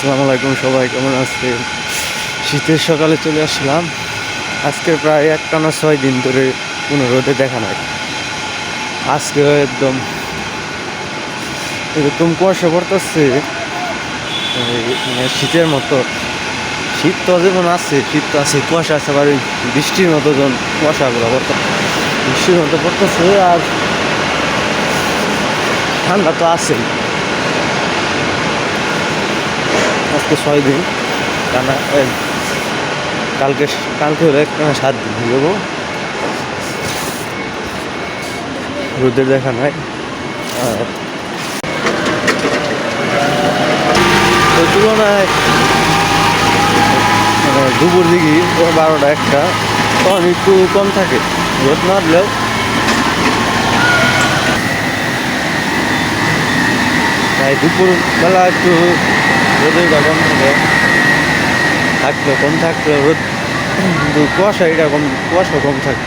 আসসালামু আলাইকুম, সবাই কেমন আছেন? শীতের সকালে চলে আসলাম। আজকে প্রায় একটানা 6 দিন ধরে কোনো রোদে দেখা নাই। আজকে একদম এরকম কুয়াশা পড়তেছে, মানে শীতের মতো। শীত তো যেমন আছে, শীত তো আছে, কুয়াশা আছে, আবার ওই বৃষ্টির মতো যখন কুয়াশাগুলো বৃষ্টির মতো পড়তেছে। আর ঠান্ডা তো আছেই। আজকে 6 দিন টানা, কালকে কালকে হলে একটানা 7 দিন হয়ে যাবো রোদের দেখা নাই। আর ওই তুলনায় মানে দুপুর দিকে 12টা 1টা তখন একটু কম থাকে, রোদ না উঠলেও। তাই দুপুর বেলা একটু রোদের কম থাকে, কম থাকলেও রোদ, কিন্তু কুয়াশা এটা কম, কুয়াশা কম থাকে,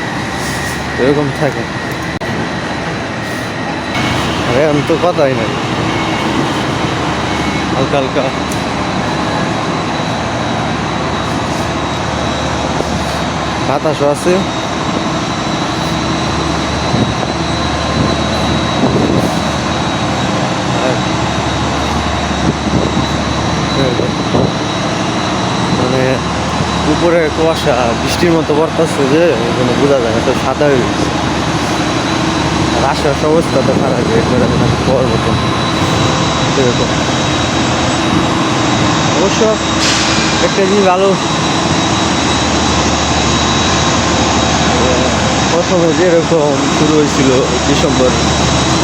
এরকম থাকে। আর এখন তো কথাই নাই, হালকা হালকা বাতাসও আছে। মানে উপরে কুয়াশা বৃষ্টির মতো পড়তেছে, যে এখানে বোঝা যায় না, সব সাদা হয়ে গেছে। আর আশপাশের অবস্থা তো খারাপ, একবারে পর্বত এরকম। অবশ্য একটা জিনিস ভালো, প্রথমে যেরকম শুরু হয়েছিল ডিসেম্বর,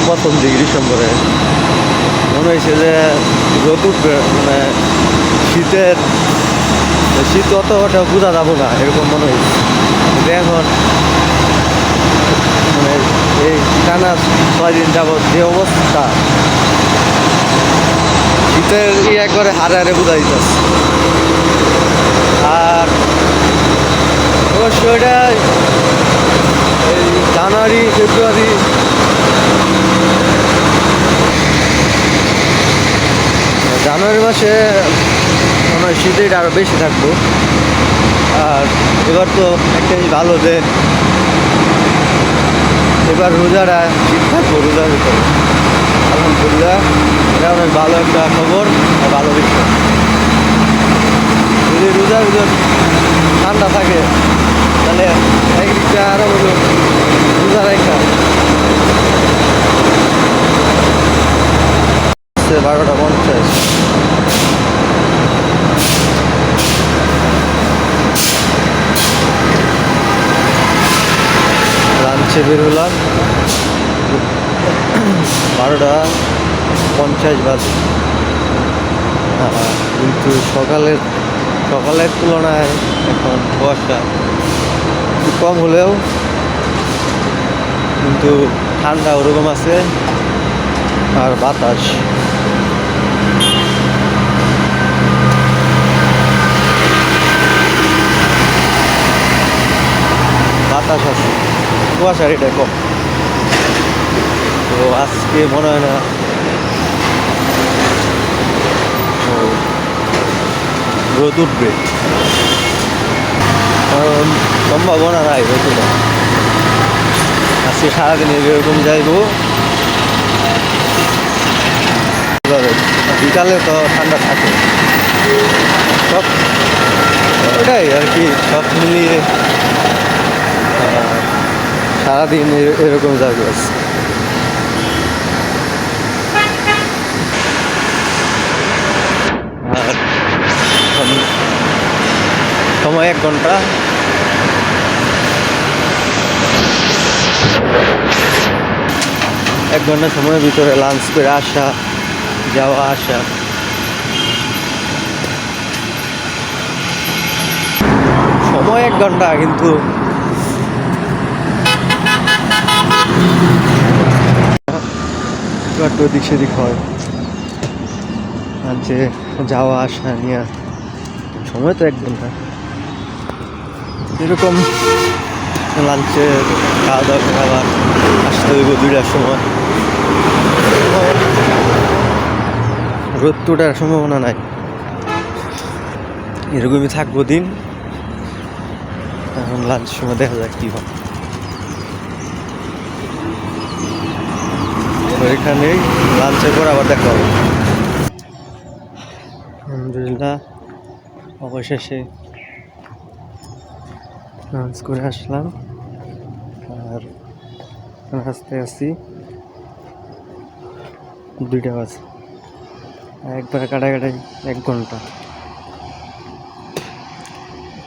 প্রথম দিকে ডিসেম্বরে মনে হয়েছে যে রোদ উঠবে, মানে শীত অতটা বোঝা যাবো না, এরকম মনে হয়েছে। কিন্তু এখন মানে এই টানা 6 দিন যাবৎ যে অবস্থা, শীতের একবারে হারে হারে বোঝা দিতেছে। আর অবশ্য এটা এই জানুয়ারি ফেব্রুয়ারি মাসে মনে হয় শীতের আরও বেশি থাকবো। আর এবার তো একটা জিনিস ভালো, যে এবার রোজারা শীত থাকবো রোজার ভিতরে, আলহামদুলিল্লাহ। এটা অনেক ভালো একটা খবর, ভালো বিষয়। যদি রোজার ভিতর ঠান্ডা থাকে তাহলে একদিকটা আরো বলো রোজা রেখা 12টা 50। লাঞ্চে বের হলাম 12টা 50 বাজে। কিন্তু সকালের তুলনায় এখন কুয়াশা একটু কম হলেও কিন্তু ঠান্ডা ওরকম আছে। আর বাতাস আছে, কুয়াশার এটা কম। তো আজকে মনে হয় না রোদ উঠবে, কারণ সম্ভাবনা নাই রোদ উঠা। আজকে সারাদিন এরকম যাইবো, বিকালে তো ঠান্ডা থাকে। সব ওটাই আর কি, সব মিলিয়ে সারাদিন এরকম যাবে। আর সময় 1 ঘন্টা। সময়ের ভিতরে লাঞ্চ করে আসা যাওয়া আসা, সময় 1 ঘন্টা, কিন্তু একটু এদিক সেদিক হয়। লাঞ্চে যাওয়া আসা নিয়ে সময় তো 1 ঘন্টা। এরকম লাঞ্চে খাওয়া দাওয়া করে আবার আসতে হইব 2টার সময়। রোদ তো ওঠার সম্ভাবনা নাই। এরকমই থাকবো দিন। এখন লাঞ্চ সময় দেখা যাক কি হয়। তো এখানেই লাঞ্চের পর আবার দেখা হবে। আলহামদুলিল্লাহ অবশেষে লাঞ্চ করে আসলাম, আর আসতে আসি 2টা বাজে। একবার কাটাকাটাই 1 ঘন্টা।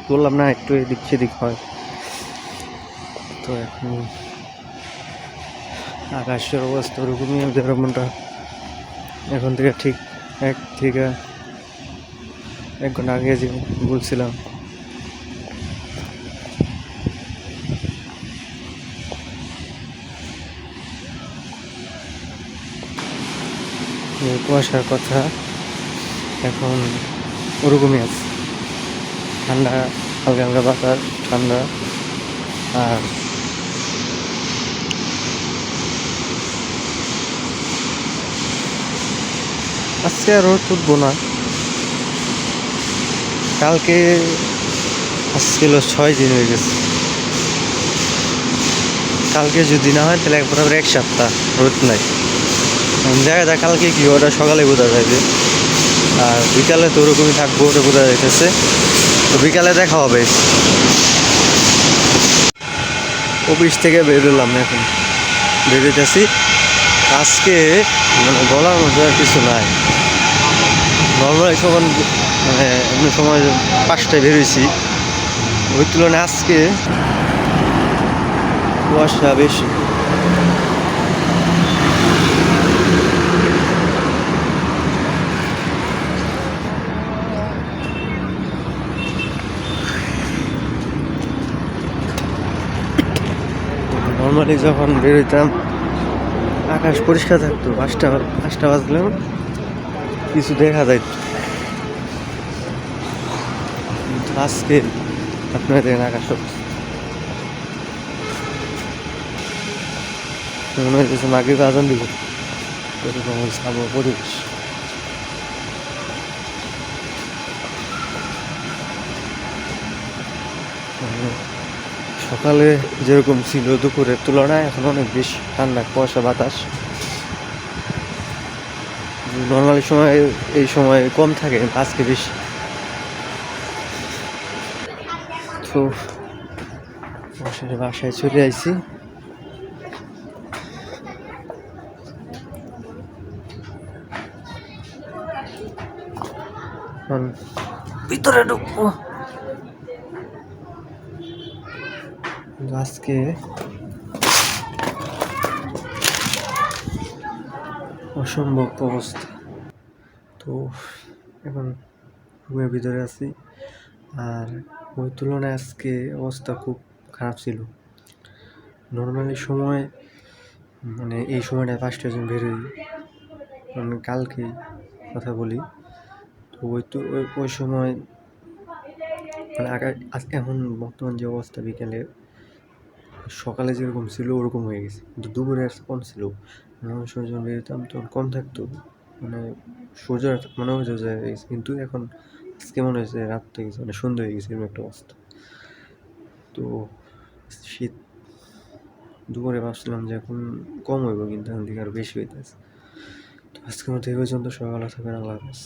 বললাম না একটু এদিক সেদিক হয়। তো এখন আকাশের অবস্থা ওরকমই, যেরকমটা এখন থেকে ঠিক 1 থেকে 1 ঘন্টা আগে যে বলছিলাম। কুয়াশার কথা এখন ওরকমই আছে, ঠান্ডা, হালকা হালকা বাতাস, ঠান্ডা। আর আজকে আর রোদ উঠবো না। কালকে আজকে হলো 6 দিন হয়ে গেছে। কালকে যদি না হয় তাহলে বরাবর 1 সপ্তাহ রোদ নাই। দেখা যায় কালকে কি ওটা সকালে বোঝা যাবে, আর বিকালে তো ওরকমই থাকবো, ওটা বোঝা যাইতেছে। তো বিকালে দেখা হবে। অফিস থেকে বেরোলাম, এখন বেরোতেছি। আজকে মানে বলার মতো আর কিছু নাই। নর্মালি সকাল মানে এমনি সময় 5টায় বেরোইছি, ওই তুলনায় আজকে কুয়াশা বেশি। নর্মালি যখন বেরোইতাম আকাশ পরিষ্কার থাকতো, 5টা বাজলেও কিছু দেখা যাইত। কিন্তু আজকে আপনারা দেখেন আকাশ মনে হইতেছে মাগরিব আজান দিব, এরকম আবহাওয়া পরিবেশ। সকালে যেরকম ছিল দুপুরের তুলনায় এখন অনেক বেশি ঠান্ডা, কুয়াশা, বাতাস। নর্মালি সময় এই সময় কম থাকে, আজকে বেশি। তো বাসায় চলে আইছি। ভিতরে ঢুকবো। আজকে অসম্ভব অবস্থা। তো এখন রুমের ভিতরে আছি, আর ওই তুলনায় আজকে অবস্থা খুব খারাপ ছিল। নর্মালি সময় মানে এই সময়টা 5টার জন্য বেরোই, মানে কালকে কথা বলি। তো ওই সময় মানে আজকে এখন বর্তমান যে অবস্থা, বিকেলে সকালে যেরকম ছিল ওরকম হয়ে গেছে, কিন্তু দুপুরে কম ছিল। অনেক সময় যখন বেরোতাম তখন কম থাকতো, মানে সূর্য মনে হয়েছে যে, কিন্তু এখন আজকে মনে হয়েছে রাত হয়ে গেছে, মানে সন্ধ্যা হয়ে গেছে, এরকম একটা অবস্থা। তো শীত দুপুরে ভাবছিলাম যে এখন কম হইব, কিন্তু এখন থেকে আরো বেশি হইতেছে। তো আজকের মতো এই পর্যন্ত। সকালে থাকবেন, আল্লাহ হাফেজ।